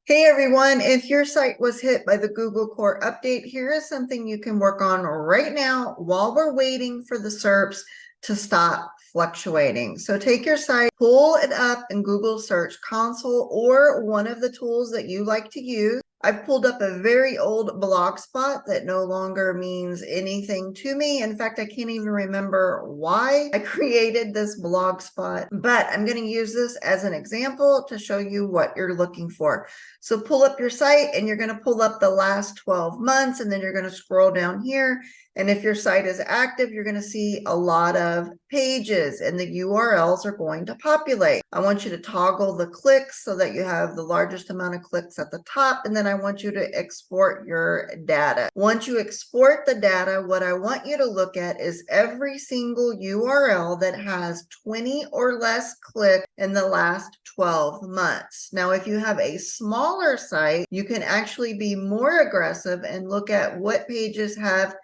Hey everyone, if your site was hit by the Google Core update, here is something you can work on right now while we're waiting for the SERPs to stop fluctuating. So take your site, pull it up in Google Search Console or one of the tools that you like to use. I've pulled up a very old blog spot that no longer means anything to me. In fact, I can't even remember why I created this blog spot, but I'm going to use this as an example to show you what you're looking for. So pull up your site and you're going to pull up the last 12 months and then you're going to scroll down here. And if your site is active, you're going to see a lot of pages and the URLs are going to populate. I want you to toggle the clicks so that you have the largest amount of clicks at the top. And then I want you to export your data. Once you export the data, what I want you to look at is every single URL that has 20 or less clicks in the last 12 months. Now, if you have a smaller site, you can actually be more aggressive and look at what pages have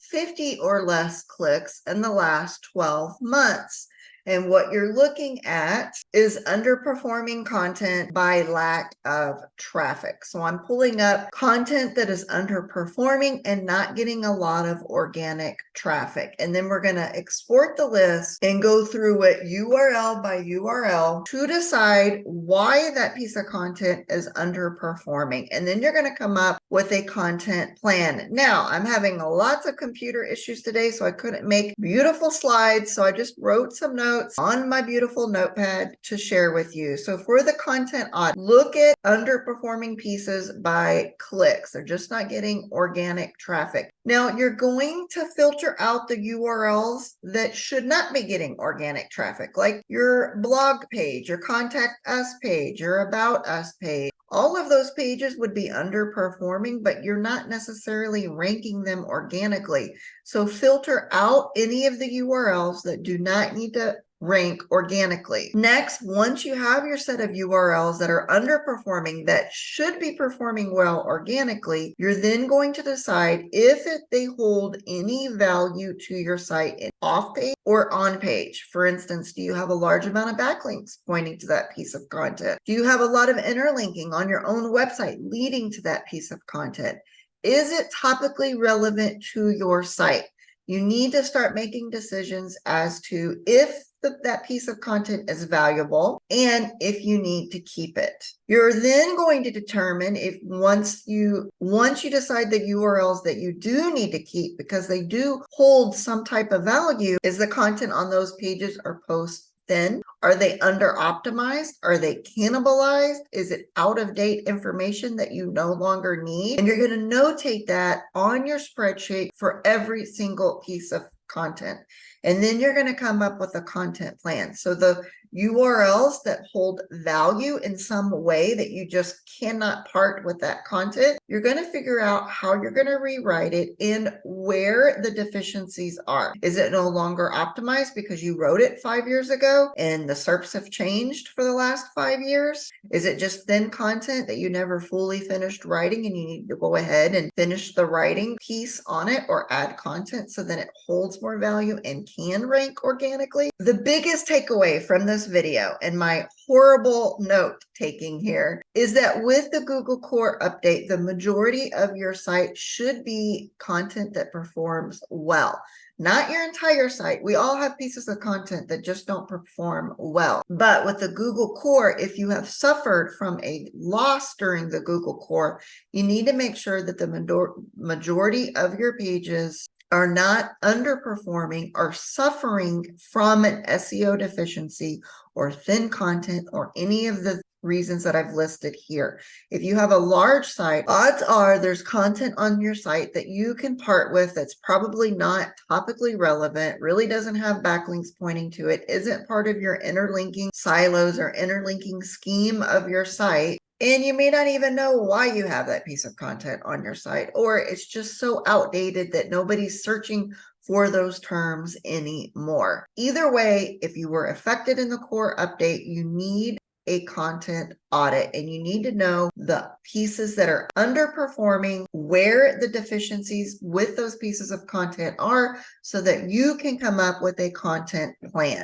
50 or less clicks in the last 12 months. And what you're looking at is underperforming content by lack of traffic. So I'm pulling up content that is underperforming and not getting a lot of organic traffic. And then we're going to export the list and go through it URL by URL to decide why that piece of content is underperforming. And then you're going to come up with a content plan. Now, I'm having lots of computer issues today, so I couldn't make beautiful slides. So I just wrote some notes on my beautiful notepad to share with you. So for the content audit, look at underperforming pieces by clicks. They're just not getting organic traffic. Now you're going to filter out the URLs that should not be getting organic traffic, like your blog page, your contact us page, your about us page. All of those pages would be underperforming, but you're not necessarily ranking them organically. So filter out any of the URLs that do not need to rank organically. Next, once you have your set of URLs that are underperforming that should be performing well organically, you're then going to decide if they hold any value to your site in off page or on page. For instance, do you have a large amount of backlinks pointing to that piece of content? Do you have a lot of interlinking on your own website leading to that piece of content? Is it topically relevant to your site? You need to start making decisions as to if that piece of content is valuable and if you need to keep it. You're then going to determine if once you decide the URLs that you do need to keep because they do hold some type of value, is the content on those pages or posts thin? Are they under optimized? Are they cannibalized? Is it out of date information that you no longer need? And you're going to notate that on your spreadsheet for every single piece of content. And then you're going to come up with a content plan. So the URLs that hold value in some way that you just cannot part with that content, you're going to figure out how you're going to rewrite it and where the deficiencies are. Is it no longer optimized because you wrote it 5 years ago and the SERPs have changed for the last 5 years? Is it just thin content that you never fully finished writing and you need to go ahead and finish the writing piece on it or add content so that it holds more value and can rank organically? The biggest takeaway from this video and my horrible note taking here is that with the Google Core update, the majority of your site should be content that performs well. Not your entire site. We all have pieces of content that just don't perform well. But with the Google Core, if you have suffered from a loss during the Google Core, you need to make sure that the majority of your pages are not underperforming or suffering from an SEO deficiency or thin content or any of the reasons that I've listed here. If you have a large site, odds are there's content on your site that you can part with that's probably not topically relevant, really doesn't have backlinks pointing to it, isn't part of your interlinking silos or interlinking scheme of your site. And you may not even know why you have that piece of content on your site, or it's just so outdated that nobody's searching for those terms anymore. Either way, if you were affected in the core update, you need a content audit and you need to know the pieces that are underperforming, where the deficiencies with those pieces of content are so that you can come up with a content plan.